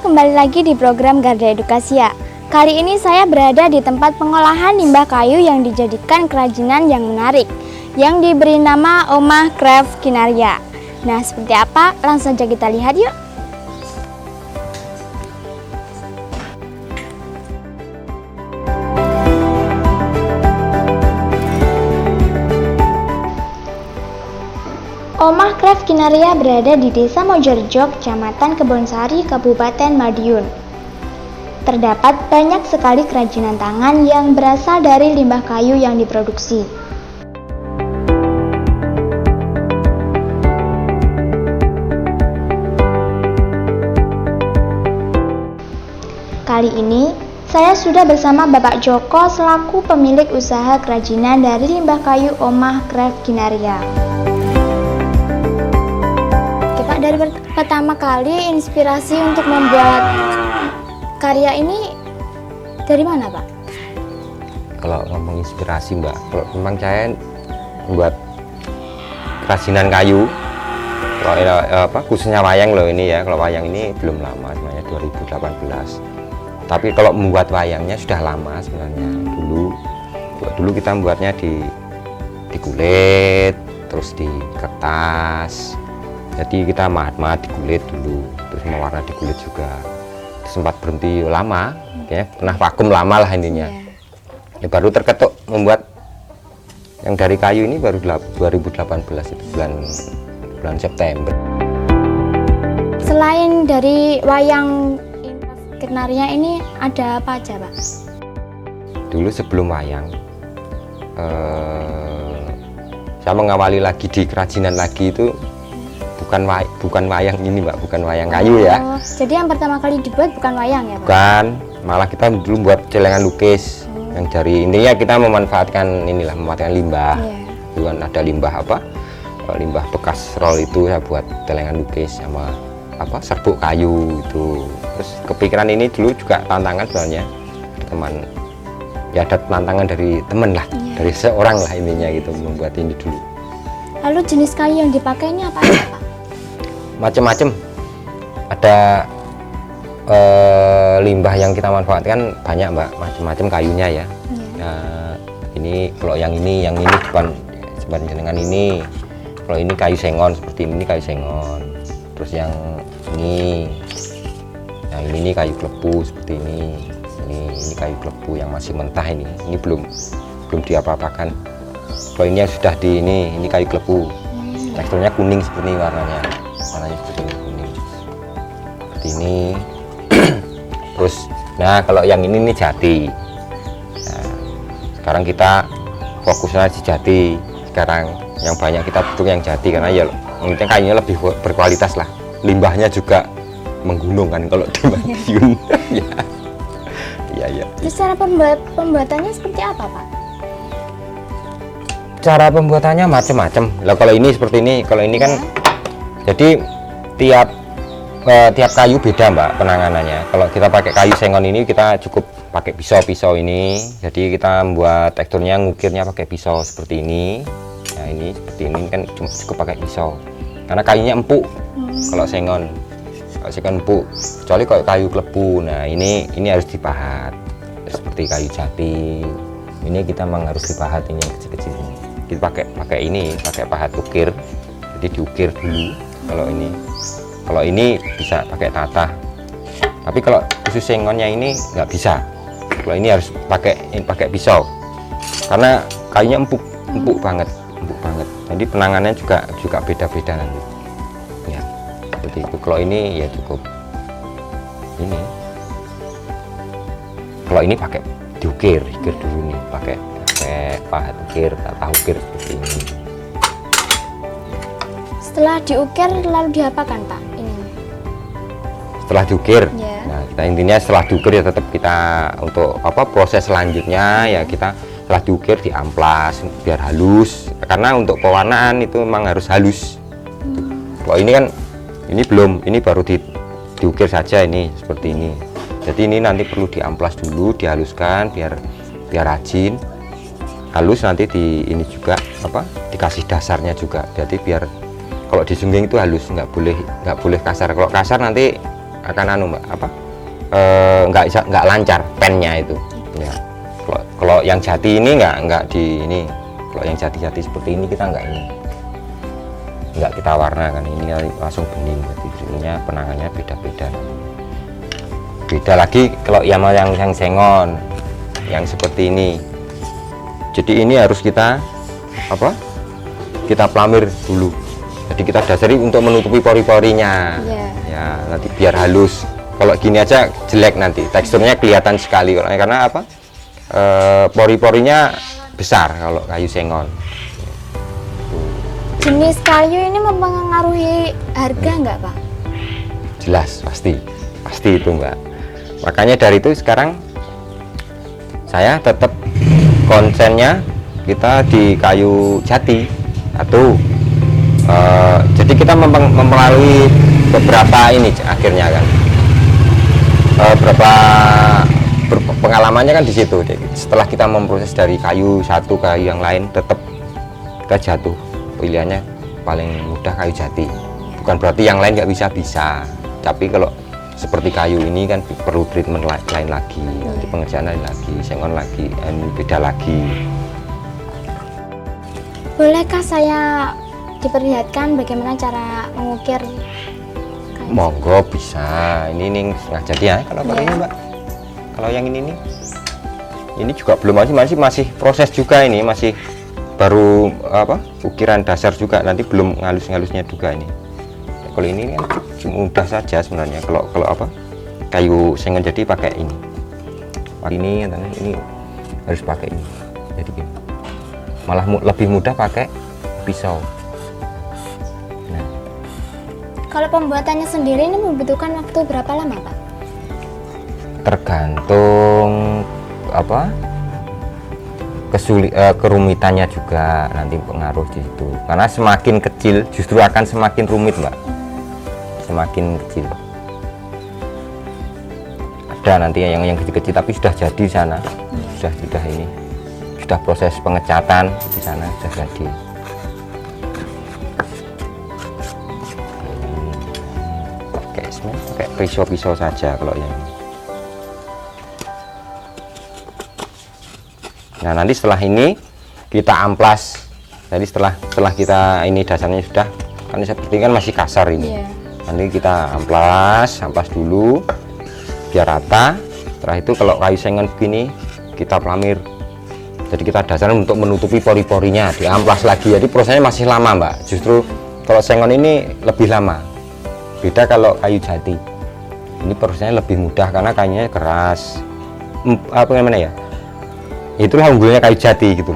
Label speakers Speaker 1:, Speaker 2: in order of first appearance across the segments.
Speaker 1: Pemirsa, kembali lagi di program Garda Edukasia. Kali ini saya berada di tempat pengolahan limbah kayu yang dijadikan kerajinan yang menarik, yang diberi nama Omah Craft Kinaria. Nah, seperti apa? Langsung saja kita lihat yuk. Omah Craft Kinaria berada di Desa Mojorejo, Kecamatan Kebonsari, Kabupaten Madiun. Terdapat banyak sekali kerajinan tangan yang berasal dari limbah kayu yang diproduksi. Kali ini, saya sudah bersama Bapak Joko selaku pemilik usaha kerajinan dari limbah kayu Omah Craft Kinaria. Dari pertama kali inspirasi untuk membuat karya ini dari mana, Pak?
Speaker 2: Kalau ngomong inspirasi, Mbak, kalau memang saya membuat kerajinan kayu, kalau khususnya wayang loh ini ya. Kalau wayang ini belum lama, sebenarnya 2018. Tapi kalau membuat wayangnya sudah lama sebenarnya. Dulu kita membuatnya di kulit, terus di kertas. Jadi kita mahat-mahat di kulit dulu, terus mewarna di kulit juga. Sempat berhenti lama, kayaknya pernah vakum lama lah intinya. Ya, baru terketuk membuat yang dari kayu ini baru 2018 itu bulan September.
Speaker 1: Selain dari wayang Kinaria ini ada apa aja, Pak?
Speaker 2: Dulu sebelum wayang, saya mengawali lagi di kerajinan lagi itu. Bukan wayang ini, Mbak, bukan wayang kayu ya.
Speaker 1: Jadi yang pertama kali dibuat bukan wayang ya, Pak?
Speaker 2: Bukan, malah kita dulu buat celengan lukis. Yang dari intinya kita memanfaatkan limbah. Itu kan ada limbah limbah bekas roll itu ya buat celengan lukis sama serbuk kayu itu. Terus kepikiran ini dulu juga tantangan sebenarnya teman. Ya ada tantangan dari teman lah, dari seorang lah intinya gitu membuat ini dulu.
Speaker 1: Lalu jenis kayu yang dipakainya apa aja, Pak?
Speaker 2: Macam-macam, ada limbah yang kita manfaatkan banyak, Mbak, macam-macam kayunya ya. Nah, ini kalau yang ini depan dengan ini, kalau ini kayu sengon seperti ini kayu sengon. Terus yang ini kayu klepu seperti ini kayu klepu yang masih mentah ini belum diapa-apakan. Kalau ini yang sudah ini kayu klepu, teksturnya kuning seperti ini warnanya seperti ini, kuning seperti ini. Terus nah kalau yang ini jati. Nah, sekarang kita fokusnya di jati. Sekarang yang banyak kita butuh yang jati karena ya mungkin kayunya lebih berkualitas lah, limbahnya juga menggunung kan kalau di Madiun. ya.
Speaker 1: Terus cara pembuatannya seperti apa, Pak?
Speaker 2: Cara pembuatannya macam-macam. Lah kalau ini seperti ini, kalau ini kan jadi tiap kayu beda, Mbak, penanganannya. Kalau kita pakai kayu sengon ini kita cukup pakai pisau ini. Jadi kita membuat teksturnya, ngukirnya pakai pisau seperti ini. Nah, ini seperti ini kan cukup pakai pisau. Karena kayunya empuk. Kalau sengon empuk. Kecuali kalau kayu klepu. Nah, ini harus dipahat. Seperti kayu jati. Ini kita memang harus dipahat ini yang kecil-kecil ini. Kita pakai pahat ukir. Jadi diukir dulu. Kalau ini bisa pakai tatah, tapi kalau khusus sengonnya ini nggak bisa. Kalau ini harus pakai pisau karena kayunya empuk banget. Jadi penanganannya juga beda-beda nanti. Ya, seperti itu. Kalau ini ya cukup ini. Kalau ini pakai diukir dulu nih, pakai pahat ukir, tatah ukir seperti ini.
Speaker 1: Setelah diukir lalu diapakan, Pak? Ini.
Speaker 2: Setelah diukir, nah kita intinya setelah diukir ya tetap kita untuk proses selanjutnya ya kita setelah diukir diamplas biar halus. Karena untuk pewarnaan itu memang harus halus. Kalau ini kan ini baru diukir saja ini seperti ini. Jadi ini nanti perlu diamplas dulu, dihaluskan biar rajin. Halus nanti ini juga dikasih dasarnya juga. Jadi biar kalau disungging itu halus, nggak boleh kasar. Kalau kasar nanti akan mbak apa nggak lancar pennya itu ya. Kalau yang jati ini nggak di ini. Kalau yang jati-jati seperti ini kita nggak kita warnakan, ini langsung bening. Berarti sebenarnya penangannya beda-beda. Beda lagi kalau yang sengon, yang seperti ini. Jadi ini harus kita kita pelamir dulu. Jadi kita dasari untuk menutupi pori-porinya. Ya nanti biar halus. Kalau gini aja jelek nanti, teksturnya kelihatan sekali. Karena apa? Pori-porinya besar kalau kayu sengon.
Speaker 1: Jenis kayu ini mempengaruhi harga nggak Pak?
Speaker 2: Jelas, pasti itu Mbak. Makanya dari itu sekarang saya tetap konsennya kita di kayu jati atau jadi kita melalui beberapa ini akhirnya kan beberapa pengalamannya kan di situ. Setelah kita memproses dari kayu satu ke kayu yang lain, tetap kita jatuh pilihannya paling mudah kayu jati. Bukan berarti yang lain nggak bisa, tapi kalau seperti kayu ini kan perlu treatment lain lagi, nanti pengerjaan lain lagi, sengon lagi, beda lagi.
Speaker 1: Bolehkah saya diperlihatkan bagaimana cara mengukir kayu?
Speaker 2: Monggo bisa. Ini setengah jadi ya kalau ini Mbak. Kalau yang ini juga belum masih proses juga, ini masih baru ukiran dasar juga, nanti belum ngalus-ngalusnya juga ini. Kalau ini kan mudah saja sebenarnya. Kalau kayu sengon jadi pakai ini harus pakai ini. Jadi gini, malah lebih mudah pakai pisau. Nah,
Speaker 1: kalau pembuatannya sendiri ini membutuhkan waktu berapa lama Pak?
Speaker 2: Tergantung kerumitannya juga nanti pengaruh di situ. Karena semakin kecil justru akan semakin rumit Mbak. Semakin kecil. Ada nanti yang kecil-kecil tapi sudah jadi di sana. Sudah proses pengecatan di sana sudah jadi. Pakai pisau saja kalau yang ini. Nah nanti setelah ini kita amplas. Jadi setelah kita ini dasarnya sudah kan seperti kan masih kasar ini. Nanti kita amplas dulu biar rata. Setelah itu kalau kayu sengon begini kita pelamir. Jadi kita dasar untuk menutupi pori-porinya, diamplas lagi. Jadi prosesnya masih lama Mbak. Justru kalau sengon ini lebih lama. Beda kalau kayu jati. Ini prosesnya lebih mudah karena kayunya keras. Itulah unggulnya kayu jati gitu.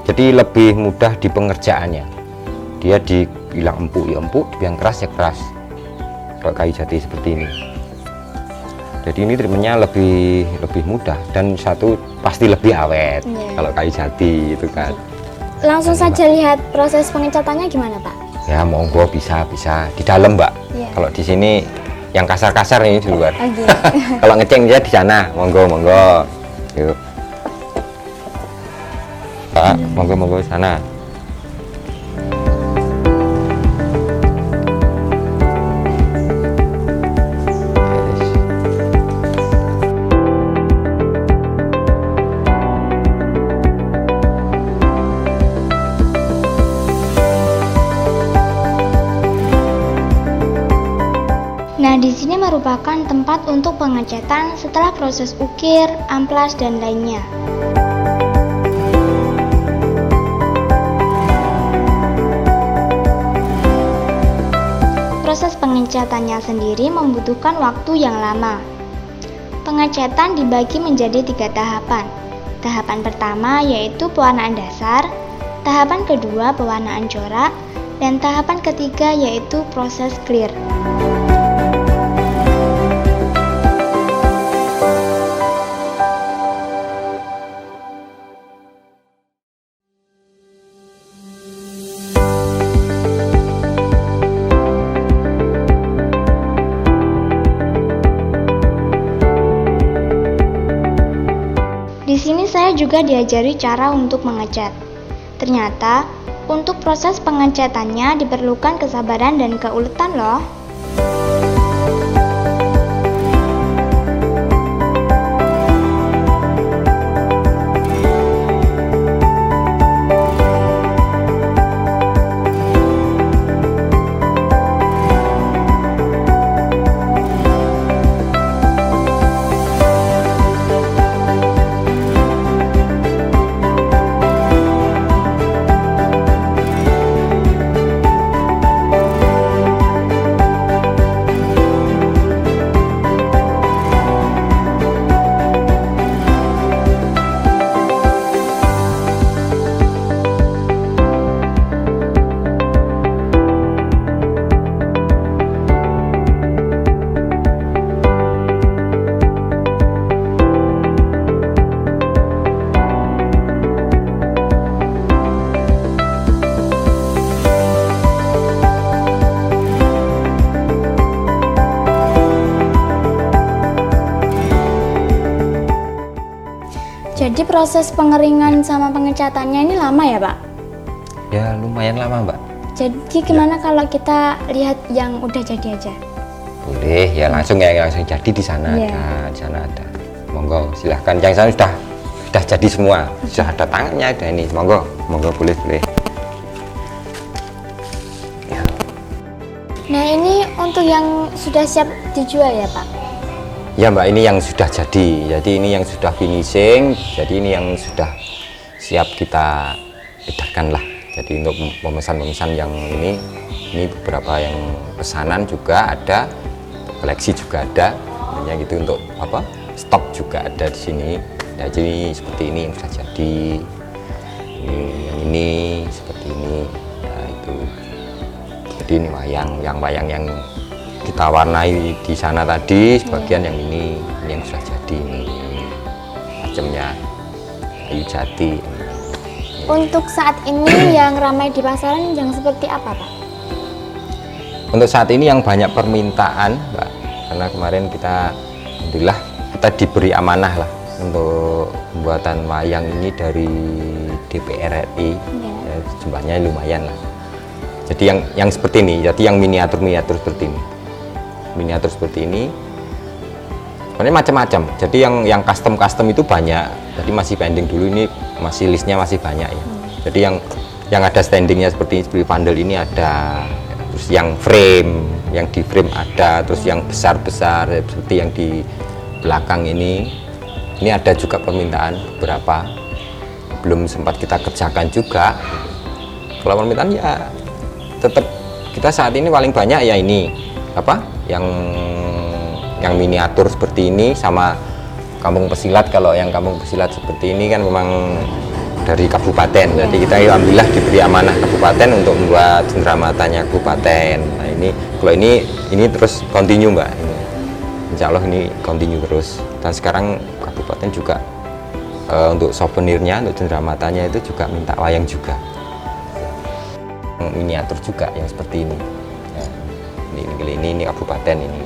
Speaker 2: Jadi lebih mudah di pengerjaannya. Dia dibilang empuk ya empuk, dibilang keras ya keras. Kalau kayu jati seperti ini. Jadi ini treatmentnya lebih mudah dan satu pasti lebih awet. Kalau kayu jati itu kan.
Speaker 1: Langsung saja lihat proses pengecatannya gimana Pak?
Speaker 2: Ya monggo bisa di dalam Mbak. Kalau di sini yang kasar-kasar ini di luar. Kalau ngeceng dia di sana, monggo. Yuk. Pak, monggo sana.
Speaker 1: Nah, di sini merupakan tempat untuk pengecatan setelah proses ukir, amplas, dan lainnya. Proses pengecatannya sendiri membutuhkan waktu yang lama. Pengecatan dibagi menjadi 3 tahapan. Tahapan pertama yaitu pewarnaan dasar, tahapan kedua pewarnaan corak, dan tahapan ketiga yaitu proses clear. Di sini saya juga diajari cara untuk mengecat. Ternyata, untuk proses pengecatannya diperlukan kesabaran dan keuletan loh. Jadi proses pengeringan sama pengecatannya ini lama ya Pak?
Speaker 2: Ya lumayan lama Mbak.
Speaker 1: Jadi gimana kalau kita lihat yang udah jadi aja?
Speaker 2: Boleh ya, langsung jadi di sana ada, di sana ada. Monggo silahkan, yang sana sudah jadi semua, sudah ada tangannya ada ini. Monggo boleh. Ya.
Speaker 1: Nah ini untuk yang sudah siap dijual ya Pak?
Speaker 2: Ya Mbak, ini yang sudah jadi ini yang sudah finishing, jadi ini yang sudah siap kita edarkan lah. Jadi untuk pemesan yang ini beberapa yang pesanan juga ada, koleksi juga ada, namanya gitu, untuk apa, stok juga ada di sini. Nah, jadi seperti ini yang sudah jadi, ini seperti ini. Nah itu, jadi ini wayang yang kita warnai di sana tadi, sebagian yang ini yang sudah jadi, ini macamnya kayu jati.
Speaker 1: Untuk saat ini yang ramai di pasaran yang seperti apa Pak?
Speaker 2: Untuk saat ini yang banyak permintaan Mbak, karena kemarin kita alhamdulillah kita diberi amanah lah untuk pembuatan wayang ini dari DPR RI, ya, jumlahnya lumayan lah. Jadi yang seperti ini, jadi yang miniatur seperti ini. Miniatur seperti ini sebenarnya macam-macam, jadi yang custom itu banyak, jadi masih pending dulu, ini masih listnya masih banyak ya. Jadi yang ada standingnya seperti bundle ini ada, terus yang di frame ada, terus yang besar seperti yang di belakang ini ada juga permintaan beberapa, belum sempat kita kerjakan juga. Kalau permintaan ya tetap kita saat ini paling banyak ya ini apa, yang miniatur seperti ini sama kampung pesilat. Kalau yang kampung pesilat seperti ini kan memang dari kabupaten, jadi kita alhamdulillah diberi amanah kabupaten untuk membuat cenderamata-nya kabupaten. Nah ini kalau ini terus continue Mbak, ini insya Allah ini continue terus. Dan sekarang kabupaten juga untuk souvenirnya, untuk cenderamata-nya itu juga minta wayang juga, miniatur juga yang seperti ini. Ini kabupaten ini.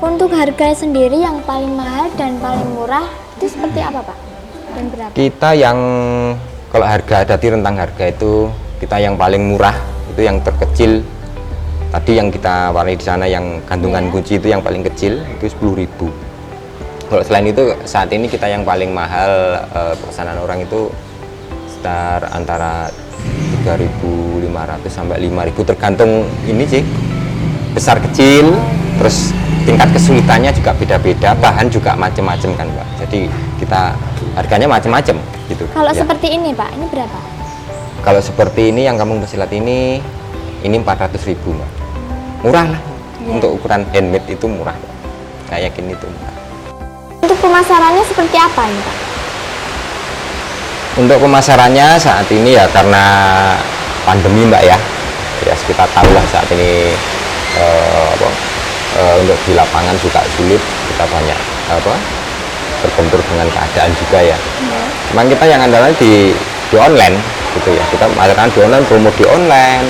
Speaker 1: Untuk harga sendiri yang paling mahal dan paling murah itu seperti apa Pak? Dan berapa?
Speaker 2: Kita yang kalau harga ada di rentang harga itu, kita yang paling murah itu yang terkecil tadi yang kita warnai di sana, yang gantungan kunci itu yang paling kecil itu 10.000. Kalau selain itu saat ini kita yang paling mahal pesanan orang itu sekitar antara 3.500 sampai 5.000, tergantung ini sih, besar kecil, terus tingkat kesulitannya juga beda-beda, bahan juga macam-macam kan Mbak. Jadi kita harganya macam-macam gitu.
Speaker 1: Kalau
Speaker 2: ya.
Speaker 1: seperti ini Pak, ini berapa?
Speaker 2: Kalau seperti ini yang kampung pesilat ini 400.000 Mbak. Murah lah. Untuk ukuran handmade itu murah Mbak. Saya yakin itu murah.
Speaker 1: Untuk pemasarannya seperti apa ini Pak?
Speaker 2: Untuk pemasarannya saat ini ya karena pandemi Mbak ya kita tahu lah saat ini untuk di lapangan juga sulit, kita banyak berbentur dengan keadaan juga ya. Cuman kita yang andalan di online gitu ya, kita mengadakan di online, promo di online.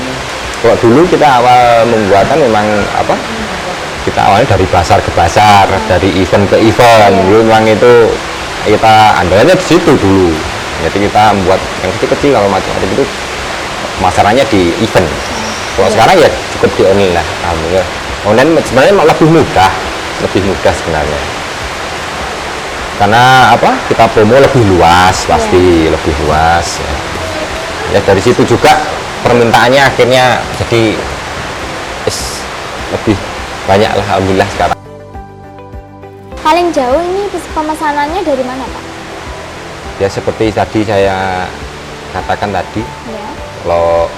Speaker 2: Kalau dulu kita awal membuatan memang kita awalnya dari basar ke basar, dari event ke event. Dulu memang itu kita andalannya di situ dulu. Jadi kita membuat yang kecil-kecil, kalau macam-macam itu pemasarannya di event. Kalau sekarang ya cukup di online lah. Alhamdulillah. Online sebenarnya lebih mudah sebenarnya. Karena kita promo lebih luas, pasti lebih luas. Ya dari situ juga permintaannya akhirnya jadi lebih banyak lah, alhamdulillah sekarang.
Speaker 1: Paling jauh ini pemesanannya dari mana Pak?
Speaker 2: Ya seperti tadi saya katakan tadi, kalau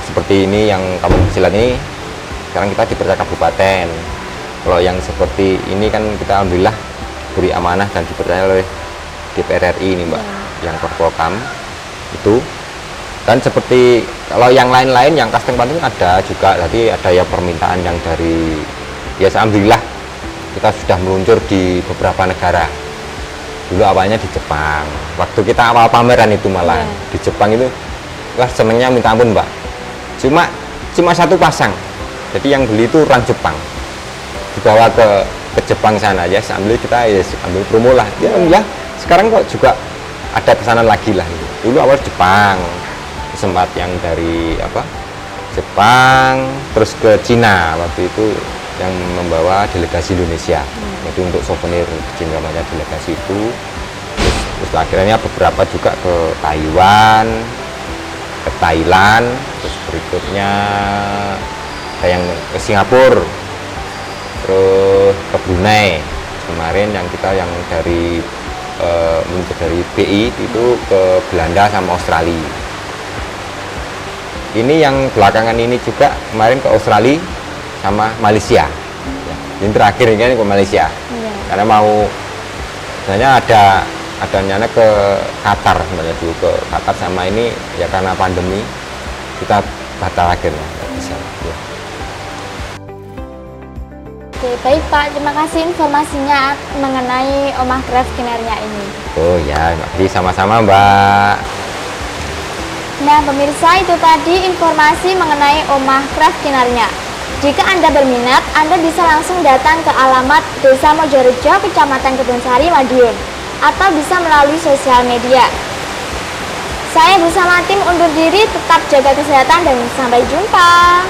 Speaker 2: seperti ini yang kampung pesilat ini sekarang kita dipercaya kabupaten. Kalau yang seperti ini kan kita alhamdulillah beri amanah dan dipercaya oleh DPR RI ini Mbak, yang Korpolkam itu. Dan seperti kalau yang lain-lain yang custom ada juga, jadi ada ya permintaan yang dari alhamdulillah kita sudah meluncur di beberapa negara. Dulu awalnya di Jepang, waktu kita awal pameran itu malah di Jepang itu, wah senengnya minta ampun Mbak, cuma satu pasang, jadi yang beli itu orang Jepang, dibawa ke Jepang sana ya, sambil kita ambil promo lah, ya sekarang kok juga ada pesanan lagi lah gitu. Dulu awal Jepang, sempat yang dari apa Jepang terus ke Cina waktu itu yang membawa delegasi Indonesia. Jadi untuk souvenir kecil namanya delegasi itu. Terus akhirnya beberapa juga ke Taiwan, ke Thailand, terus berikutnya ada yang ke Singapura, terus ke Brunei. Kemarin yang kita yang dari meluncur dari BI itu ke Belanda sama Australia. Ini yang belakangan ini juga kemarin ke Australia sama Malaysia. Ya, ini terakhir ini kan ke Malaysia.
Speaker 1: Iya.
Speaker 2: Karena mau sebenarnya ada nyana ke Qatar sebenarnya dulu ke Qatar sama ini ya karena pandemi kita batal akhirnya nggak bisa. Ya.
Speaker 1: Oke, baik Pak, terima kasih informasinya mengenai Omah Craft Kinaria ini.
Speaker 2: Oh ya, makasih sama-sama Mbak.
Speaker 1: Nah pemirsa, itu tadi informasi mengenai Omah Craft Kinaria. Jika Anda berminat, Anda bisa langsung datang ke alamat Desa Mojorejo, Kecamatan Kebonsari, Madiun, atau bisa melalui sosial media. Saya bersama tim undur diri, tetap jaga kesehatan dan sampai jumpa.